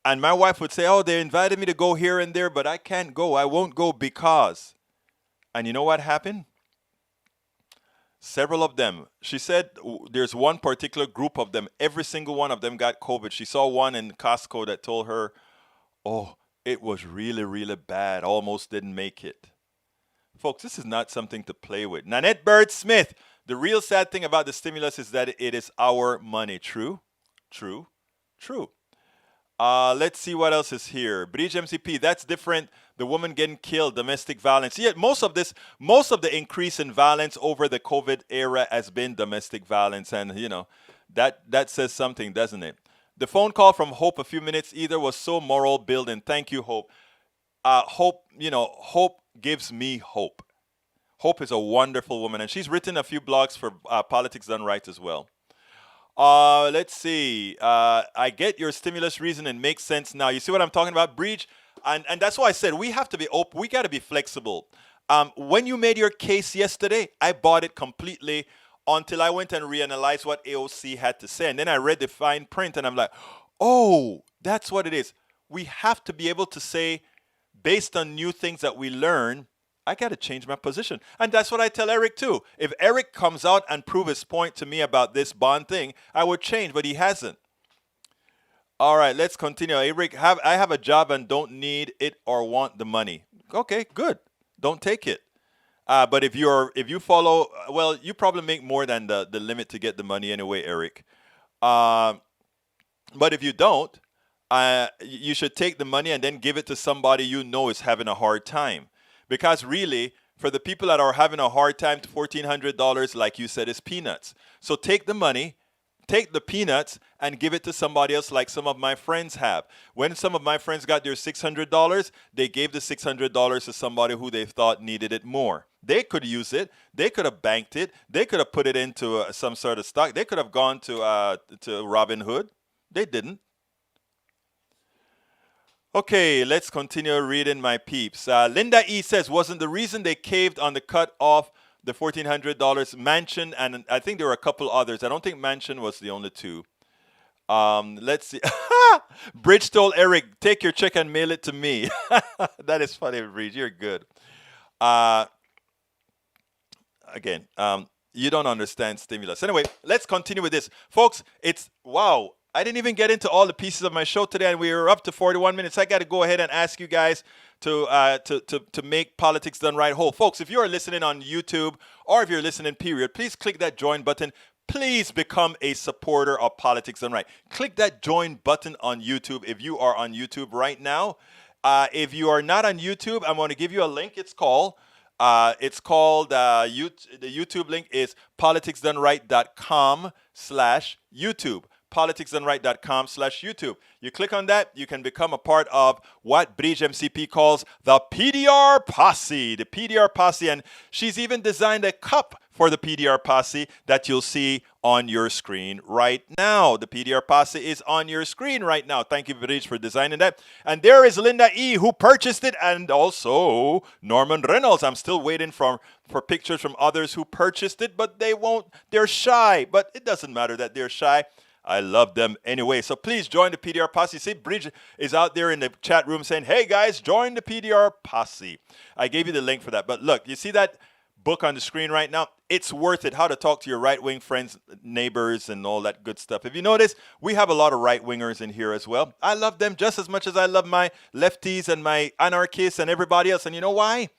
And my wife would say, oh, they invited me to go here and there, but I can't go. I won't go because. And you know what happened? Several of them. She said there's one particular group of them. Every single one of them got COVID. She saw one in Costco that told her, oh, it was really, really bad. Almost didn't make it. Folks, this is not something to play with. Nanette Bird Smith. The real sad thing about the stimulus is that it is our money. True? True? True. Let's see what else is here. Bridge MCP, that's different. The woman getting killed, domestic violence. Yeah, most of the increase in violence over the COVID era has been domestic violence, and that says something, doesn't it? The phone call from Hope a few minutes either was so moral building. Thank you, Hope. Hope, Hope gives me hope. Hope is a wonderful woman, and she's written a few blogs for Politics Done Right as well. Let's see. I get your stimulus reason and makes sense now. You see what I'm talking about, Breach? And that's why I said we have to be open. We got to be flexible. When you made your case yesterday, I bought it completely until I went and reanalyzed what AOC had to say. And then I read the fine print and I'm like, oh, that's what it is. We have to be able to say, based on new things that we learn, I got to change my position. And that's what I tell Eric too. If Eric comes out and prove his point to me about this bond thing, I would change, but he hasn't. All right, let's continue. Eric, I have a job and don't need it or want the money. Okay, good. Don't take it. But if you follow, well, you probably make more than the limit to get the money anyway, Eric. But if you don't, you should take the money and then give it to somebody you know is having a hard time. Because really, for the people that are having a hard time, $1,400, like you said, is peanuts. So take the money, take the peanuts, and give it to somebody else like some of my friends have. When some of my friends got their $600, they gave the $600 to somebody who they thought needed it more. They could use it. They could have banked it. They could have put it into some sort of stock. They could have gone to Robinhood. They didn't. Okay, let's continue reading my peeps. Linda E. says, wasn't the reason they caved on the cut off the $1,400 Mansion, and I think there were a couple others. I don't think Mansion was the only two. Let's see. Bridge told Eric, take your check and mail it to me. That is funny, Bridge. You're good. Again, you don't understand stimulus. Anyway, let's continue with this. Folks, wow. I didn't even get into all the pieces of my show today, and we are up to 41 minutes. I got to go ahead and ask you guys to make Politics Done Right whole. Folks, if you are listening on YouTube or if you're listening, period, please click that join button. Please become a supporter of Politics Done Right. Click that join button on YouTube if you are on YouTube right now. If you are not on YouTube, I'm going to give you a link. The YouTube link is politicsdoneright.com/YouTube. politicsdoneright.com/YouTube. You click on that, you can become a part of what Bridge MCP calls the PDR Posse. The PDR Posse, and she's even designed a cup for the PDR Posse that you'll see on your screen right now. The PDR Posse is on your screen right now. Thank you, Bridge, for designing that. And there is Linda E., who purchased it, and also Norman Reynolds. I'm still waiting for pictures from others who purchased it, but they're shy. But it doesn't matter that they're shy. I love them anyway. So please join the PDR Posse. See, Bridge is out there in the chat room saying, hey guys, join the PDR Posse. I gave you the link for that. But look, you see that book on the screen right now? It's worth it. How to talk to your right-wing friends, neighbors, and all that good stuff. If you notice, we have a lot of right-wingers in here as well. I love them just as much as I love my lefties and my anarchists and everybody else. And you know why?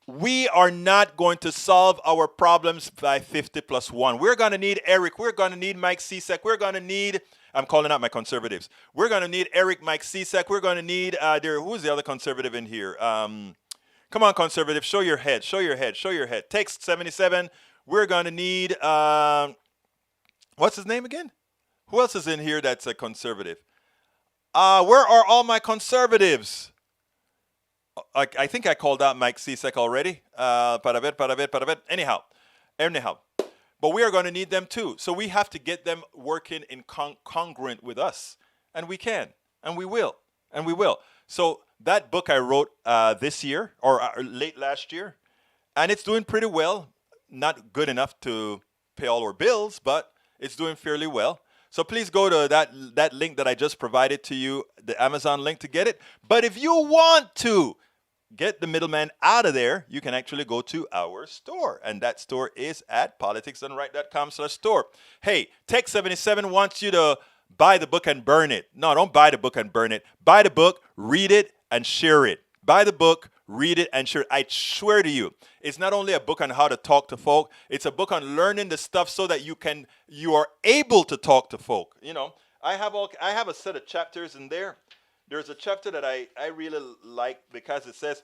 We are not going to solve our problems by 50 plus 1. We're going to need Eric. We're going to need Mike Cesek. We're going to need, I'm calling out my conservatives. We're going to need Eric, Mike Cesek. We're going to need, who's the other conservative in here? Come on, conservative, show your head, show your head, show your head. Text 77. We're going to need, what's his name again? Who else is in here that's a conservative? Where are all my conservatives? I think I called out Mike Cesek already. Anyhow. But we are going to need them too. So we have to get them working in congruent with us. And we can. And we will. And we will. So that book I wrote this year, or late last year, and it's doing pretty well. Not good enough to pay all our bills, but it's doing fairly well. So please go to that link that I just provided to you, the Amazon link, to get it. But if you want to get the middleman out of there, you can actually go to our store. And that store is at politicsdoneright.com/store. Hey, Tech 77 wants you to buy the book and burn it. No, don't buy the book and burn it. Buy the book, read it, and share it. Buy the book, read it, and share it. I swear to you, it's not only a book on how to talk to folk, it's a book on learning the stuff so that you are able to talk to folk. I have a set of chapters in there. There's a chapter that I really like because it says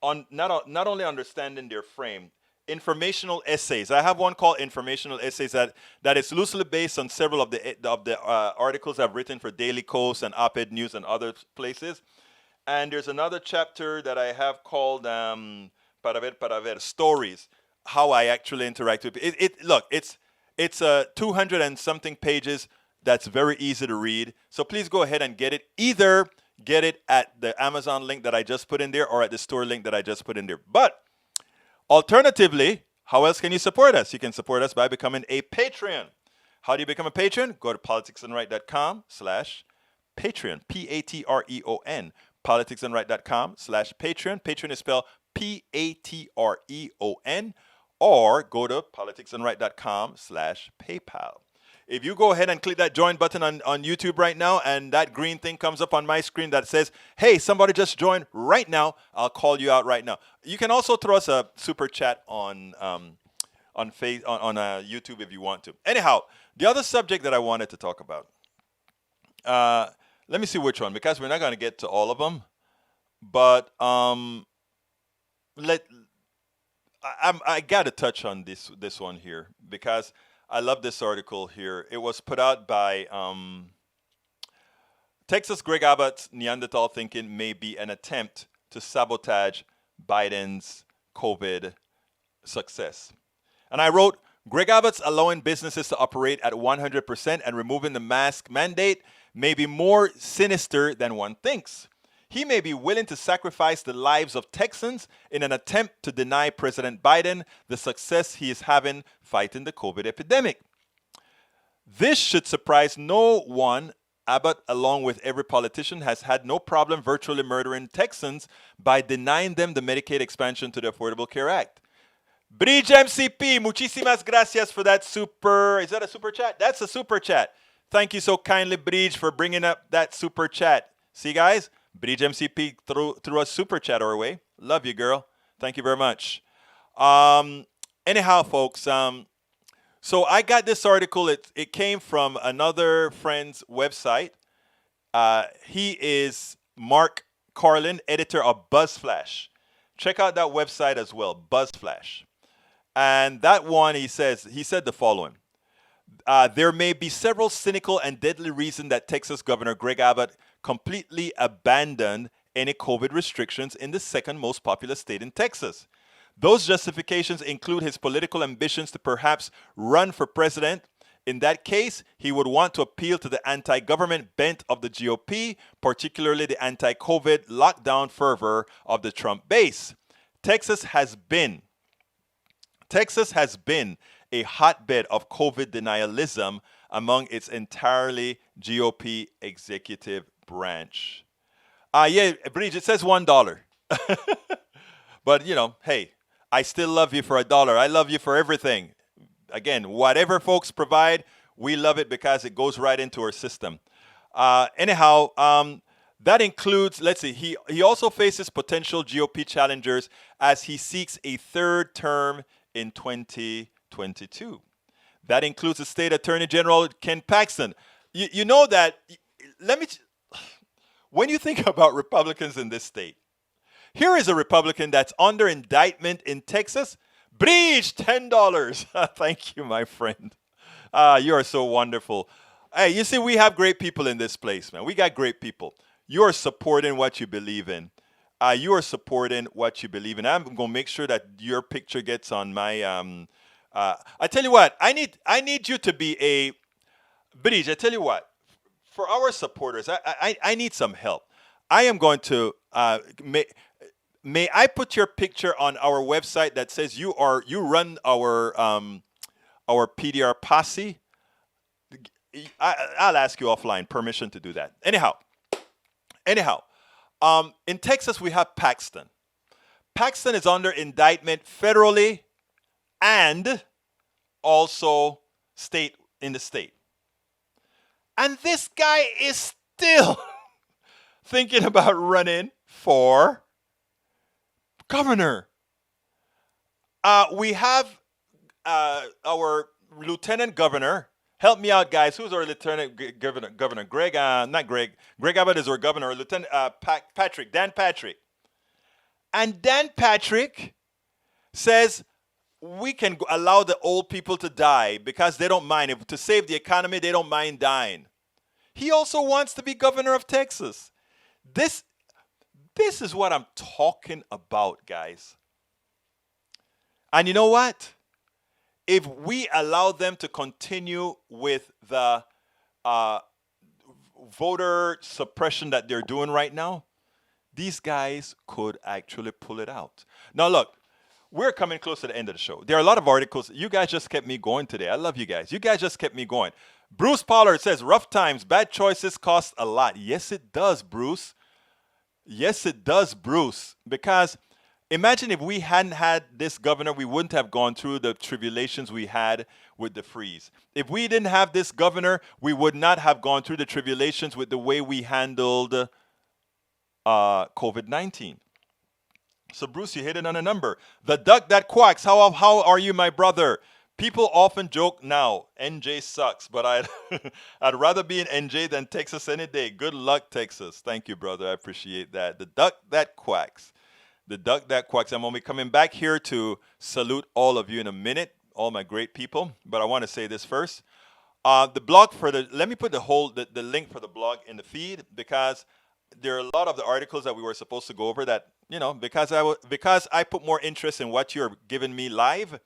on not only understanding their frame, informational essays. I have one called informational essays that is loosely based on several of the articles I've written for Daily Kos and Op-Ed News and other places. And there's another chapter that I have called para ver stories, how I actually interact with it. Look, it's 200 and something pages. That's very easy to read. So please go ahead and get it. Either get it at the Amazon link that I just put in there or at the store link that I just put in there. But alternatively, how else can you support us? You can support us by becoming a Patreon. How do you become a patron? Go to politicsandright.com/Patreon. Patreon. Politicsandright.com/Patreon. Patreon is spelled Patreon. Or go to politicsandright.com/PayPal. If you go ahead and click that join button on YouTube right now, and that green thing comes up on my screen that says, hey, somebody just joined right now, I'll call you out right now. You can also throw us a super chat on YouTube if you want to. Anyhow, the other subject that I wanted to talk about, let me see which one, because we're not going to get to all of them. But I got to touch on this one here because I love this article here. It was put out by Texas Greg Abbott's Neanderthal thinking may be an attempt to sabotage Biden's COVID success. And I wrote, Greg Abbott's allowing businesses to operate at 100% and removing the mask mandate may be more sinister than one thinks. He may be willing to sacrifice the lives of Texans in an attempt to deny President Biden the success he is having fighting the COVID epidemic. This should surprise no one. Abbott, along with every politician, has had no problem virtually murdering Texans by denying them the Medicaid expansion to the Affordable Care Act. Bridge MCP, muchísimas gracias for that super. Is that a super chat? That's a super chat. Thank you so kindly, Bridge, for bringing up that super chat. See, guys? Bridge MCP threw a super chat our way. Love you, girl. Thank you very much. Anyhow, folks, so I got this article. It came from another friend's website. He is Mark Carlin, editor of BuzzFlash. Check out that website as well, BuzzFlash. And that one, he said the following. There may be several cynical and deadly reasons that Texas Governor Greg Abbott completely abandoned any COVID restrictions in the second most populous state in Texas. Those justifications include his political ambitions to perhaps run for president. In that case, he would want to appeal to the anti-government bent of the GOP, particularly the anti-COVID lockdown fervor of the Trump base. Texas has been a hotbed of COVID denialism among its entirely GOP executive branch. Yeah, Bridge, it says $1. But, hey, I still love you for $1. I love you for everything. Again, whatever folks provide, we love it because it goes right into our system. Anyhow, that includes, let's see, he also faces potential GOP challengers as he seeks a third term in 2022. That includes the state attorney general, Ken Paxton. You know that, when you think about Republicans in this state, here is a Republican that's under indictment in Texas. Bridge, $10. Thank you, my friend. You are so wonderful. Hey, you see, we have great people in this place, man. We got great people. You are supporting what you believe in. You are supporting what you believe in. I'm going to make sure that your picture gets on my... I tell you what, I need you to be a... Bridge, I tell you what. For our supporters, I need some help. I am going to... May I put your picture on our website that says you run our PDR posse? I'll ask you offline permission to do that. Anyhow, in Texas we have Paxton. Paxton is under indictment federally and also in the state. And this guy is still thinking about running for governor. We have our lieutenant governor, Help me out, guys. Who's our Lieutenant Governor? Greg, not Greg. Greg Abbott is our governor. Lieutenant Patrick, Dan Patrick. And Dan Patrick says we can allow the old people to die because they don't mind. To save the economy, they don't mind dying. He also wants to be governor of Texas. This is what I'm talking about, guys. And you know what? If we allow them to continue with the voter suppression that they're doing right now, these guys could actually pull it out. Now, look, we're coming close to the end of the show. There are a lot of articles. You guys just kept me going today. I love you guys. You guys just kept me going. Bruce Pollard says, rough times, bad choices cost a lot. Yes, it does, Bruce. Yes, it does, Bruce. Because imagine if we hadn't had this governor, we wouldn't have gone through the tribulations we had with the freeze. If we didn't have this governor, we would not have gone through the tribulations with the way we handled COVID-19. So, Bruce, you hit it on a number. The duck that quacks. How are you, my brother? People often joke now, NJ sucks, but I'd rather be in NJ than Texas any day. Good luck, Texas. Thank you, brother. I appreciate that. The duck that quacks. The duck that quacks. I'm going to be coming back here to salute all of you in a minute, all my great people. But I want to say this first. The blog let me put the link for the blog in the feed, because there are a lot of the articles that we were supposed to go over that, because I put more interest in what you're giving me live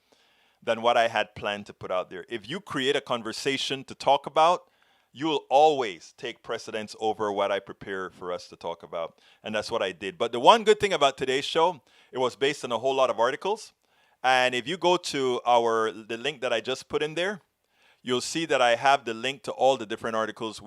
than what I had planned to put out there. If you create a conversation to talk about, you will always take precedence over what I prepare for us to talk about. And that's what I did. But the one good thing about today's show, it was based on a whole lot of articles. And if you go to the link that I just put in there, you'll see that I have the link to all the different articles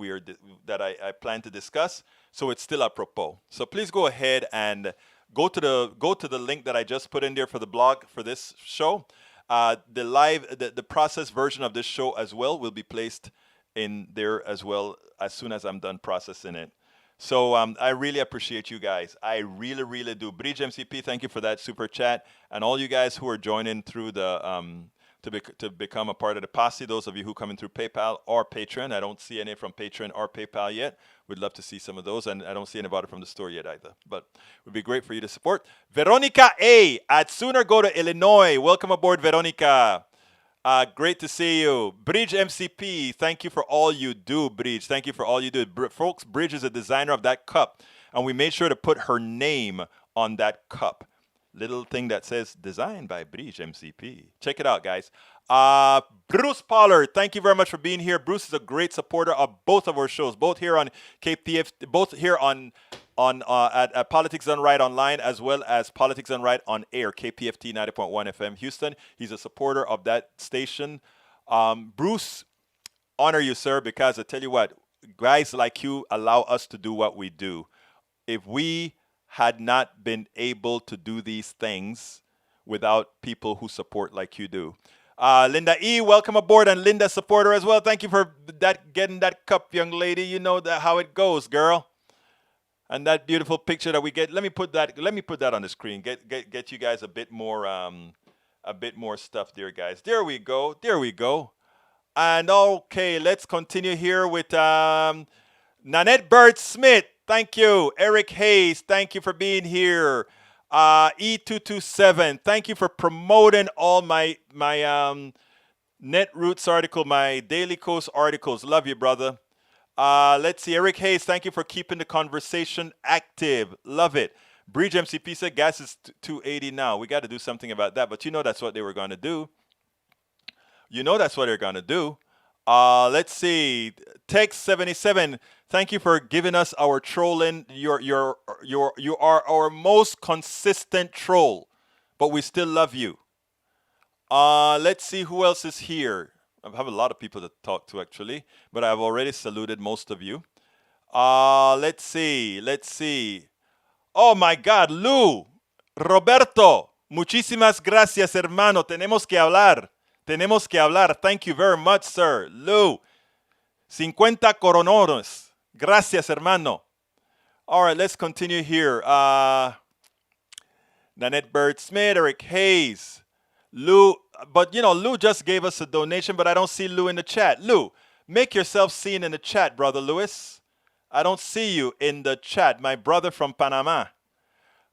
that I plan to discuss. So it's still apropos. So please go ahead and go to the link that I just put in there for the blog for this show. The process version of this show as well will be placed in there as well as soon as I'm done processing it. So I really appreciate you guys. I really, really do. Bridge MCP, thank you for that super chat. And all you guys who are joining through the to become a part of the posse, those of you who come in through PayPal or Patreon. I don't see any from Patreon or PayPal yet. We'd love to see some of those. And I don't see anybody from the store yet either. But it would be great for you to support. Veronica A. I'd sooner go to Illinois. Welcome aboard, Veronica. Great to see you. Bridge MCP, thank you for all you do, Bridge. Thank you for all you do. Folks, Bridge is a designer of that cup. And we made sure to put her name on that cup. Little thing that says designed by Bridge MCP. Check it out, guys. Bruce Pollard, thank you very much for being here. Bruce is a great supporter of both of our shows, both here on KPF, both here at Politics Done Right Online, as well as Politics Done Right on air, KPFT 90.1 FM Houston. He's a supporter of that station. Bruce, honor you, sir, because I tell you what, guys like you allow us to do what we do. If we had not been able to do these things without people who support like you do. Linda E., welcome aboard, and Linda, supporter as well. Thank you for getting that cup, young lady. You know how it goes, girl. And that beautiful picture that we get. Let me put that on the screen. Get you guys a bit more stuff there, guys. There we go. And okay, let's continue here with Nanette Bird Smith. Thank you. Eric Hayes, thank you for being here. E227, thank you for promoting all my Netroots article, my Daily Coast articles. Love you, brother. Let's see. Eric Hayes, thank you for keeping the conversation active. Love it. Bridge MCP said gas is $2.80 now. We got to do something about that. But that's what they were going to do. That's what they're going to do. Let's see. Text 77. Thank you for giving us our trolling. You are our most consistent troll, but we still love you. Let's see who else is here. I have a lot of people to talk to actually, but I've already saluted most of you. Let's see. Oh my God, Lou, Roberto, muchísimas gracias, hermano. Tenemos que hablar. Thank you very much, sir. Lou, 50 coronones. Gracias, hermano. All right, let's continue here. Nanette Bird Smith, Eric Hayes, Lou, but you know, Lou just gave us a donation, but I don't see Lou in the chat. Lou, make yourself seen in the chat, brother Lewis. I don't see you in the chat, my brother from Panama.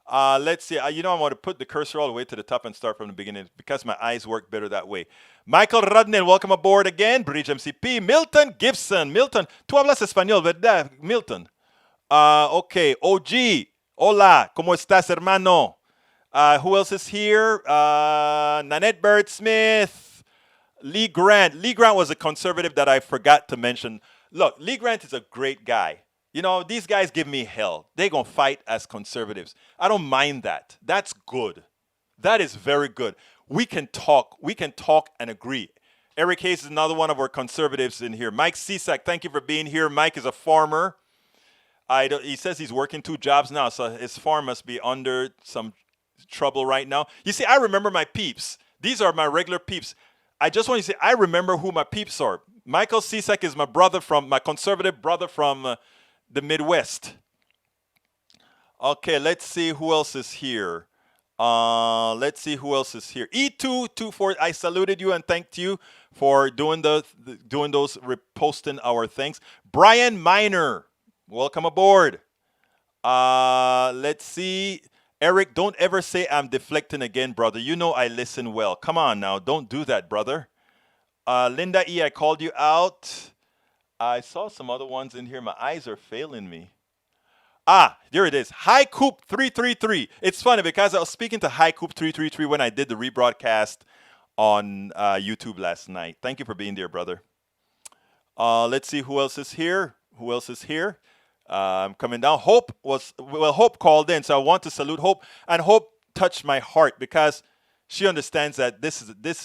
Let's see. You know, I want to put the cursor all the way to the top and start from the beginning because my eyes work better that way. Michael Rudnin, welcome aboard again. Bridge MCP. Milton Gibson. Milton, tú hablas español, ¿verdad, Milton? Okay. OG. Hola. ¿Cómo estás, hermano? Who else is here? Nanette Bird Smith. Lee Grant. Lee Grant was a conservative that I forgot to mention. Look, Lee Grant is a great guy. You know, these guys give me hell. They're going to fight as conservatives. I don't mind that. That's good. That is very good. We can talk. We can talk and agree. Eric Hayes is another one of our conservatives in here. Mike Cisak, thank you for being here. Mike is a farmer. He says he's working 2 jobs now, so his farm must be under some trouble right now. You see, I remember my peeps. These are my regular peeps. I just want to say I remember who my peeps are. Michael Cisak is my conservative brother from the Midwest. Okay, let's see who else is here. Let's see who else is here. E224, I saluted you and thanked you for doing those reposting our things. Brian Miner, welcome aboard. Let's see. Eric, don't ever say I'm deflecting again, brother. You know I listen well. Come on now, don't do that, brother. Linda E, I called you out. I saw some other ones in here. My eyes are failing me. There it is. Hi Coop 333. It's funny because I was speaking to Hi Coop 333 when I did the rebroadcast on YouTube last night. Thank you for being there, brother. Let's see who else is here. Who else is here? I'm coming down. Hope called in, so I want to salute Hope. And Hope touched my heart because she understands that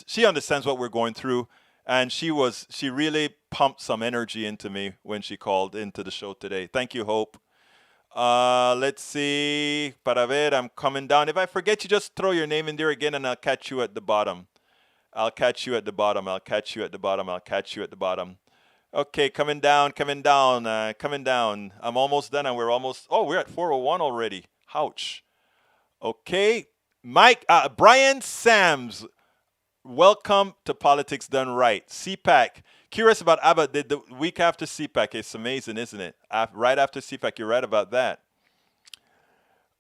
she understands what we're going through. And she really pumped some energy into me when she called into the show today. Thank you, Hope. Let's see. Para ver, I'm coming down. If I forget you, just throw your name in there again and I'll catch you at the bottom. I'll catch you at the bottom. I'll catch you at the bottom. I'll catch you at the bottom. Okay, coming down. I'm almost done and we're at 4:01 already. Ouch. Okay. Mike, Brian Sams. Welcome to Politics Done Right. CPAC. Curious about Abbott did the week after CPAC. It's amazing, isn't it? Right after CPAC, you're right about that.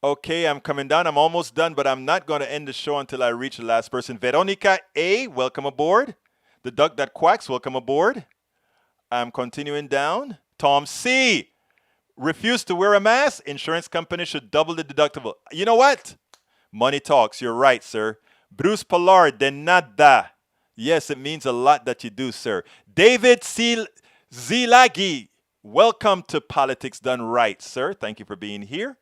Okay, I'm coming down. I'm almost done, but I'm not going to end the show until I reach the last person. Veronica A, welcome aboard. The Duck That Quacks, welcome aboard. I'm continuing down. Tom C, refused to wear a mask. Insurance company should double the deductible. You know what? Money talks. You're right, sir. Bruce Pollard, de nada. Yes, it means a lot that you do, sir. David Zilagi, welcome to Politics Done Right, sir. Thank you for being here.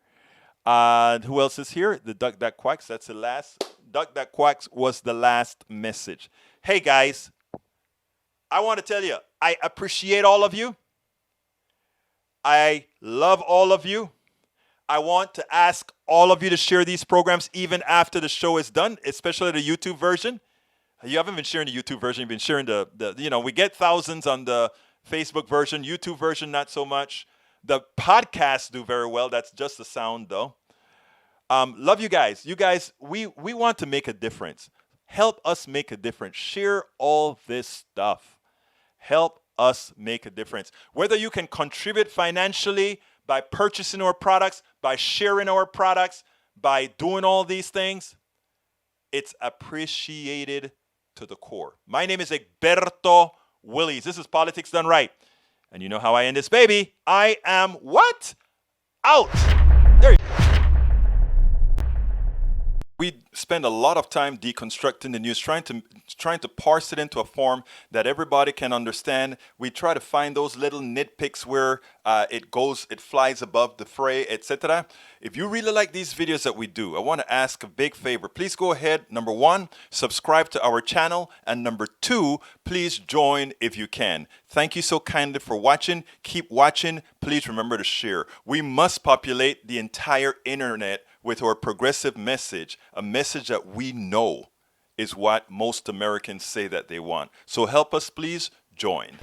Who else is here? The Duck That Quacks. That's the last. Duck That Quacks was the last message. Hey, guys. I want to tell you, I appreciate all of you. I love all of you. I want to ask all of you to share these programs even after the show is done, especially the YouTube version. You haven't been sharing the YouTube version. You've been sharing we get thousands on the Facebook version, YouTube version, not so much. The podcasts do very well. That's just the sound, though. Love you guys. You guys, we want to make a difference. Help us make a difference. Share all this stuff. Help us make a difference. Whether you can contribute financially, by purchasing our products, by sharing our products, by doing all these things, it's appreciated to the core. My name is Egberto Willies. This is Politics Done Right. And you know how I end this, baby. I am what? Out. There you go. We spend a lot of time deconstructing the news, trying to parse it into a form that everybody can understand. We try to find those little nitpicks where it flies above the fray, etc. If you really like these videos that we do, I want to ask a big favor. Please go ahead. Number 1, subscribe to our channel. And number 2, please join if you can. Thank you so kindly for watching. Keep watching. Please remember to share. We must populate the entire internet with our progressive message, a message that we know is what most Americans say that they want. So help us, please join.